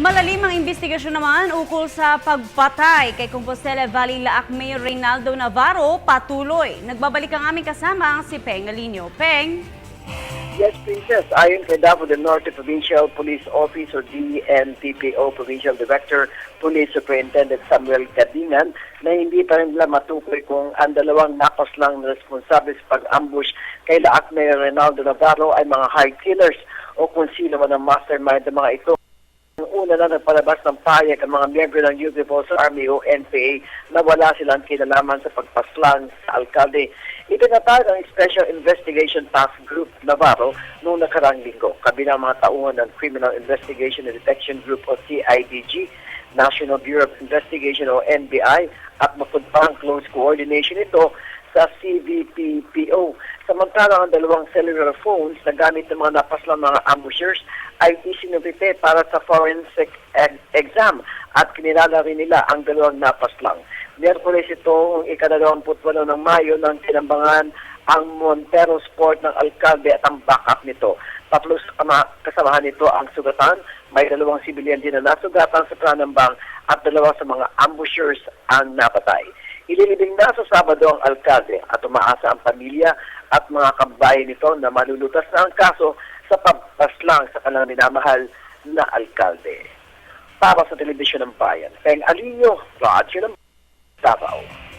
Malalim ang investigasyon naman ukol sa pagpatay kay Compostela Valley Laac Mayor Reynaldo Navarro patuloy. Nagbabalik ang aming kasama si Peng Alinio. Peng? Yes, Princess. Ayon kay Davao del Norte Provincial Police Office or DNPPO Provincial Director Police Superintendent Samuel Cadingan na hindi pa rin nila matukoy kung ang dalawang napas lang na responsable sa pag-ambush kay Laac Mayor Reynaldo Navarro ay mga high killers o kung sino man ang mastermind ng mga ito. Una na nagpalabas ng payag ang mga miyembro ng Youth Revolution Army o NPA na wala silang kinalaman sa pagpaslang sa alkalde. Itinatag ang Special Investigation Task Group Navarro noong nakarang linggo, kabilang mga tauhan ng Criminal Investigation and Detection Group o CIDG, National Bureau of Investigation o NBI at mapagpang close coordination ito sa CVP-PO. Samantalang ang dalawang cellular phones na gamit ng mga napaslang mga ambushers ay isinubite para sa forensic exam at kinilala rin nila ang dalawang napaslang. Miyerkules ito, ika-28 ng Mayo ng tinambangan ang Montero Sport ng alkalde at ang backup nito. Tatlo kasamahan nito ang sugatan, may dalawang sibilyan din na nasugatan sa Pranambang at dalawa sa mga ambushers ang napatay. Ililibing na sa Sabado ang alkalde at umaasa ang pamilya at mga kababayan nito na malulutas na ang kaso sa pagpaslang sa kanilang minamahal na alkalde. Para sa Telebisyon ng Bayan, Peng Alinio, Radyo ng Davao.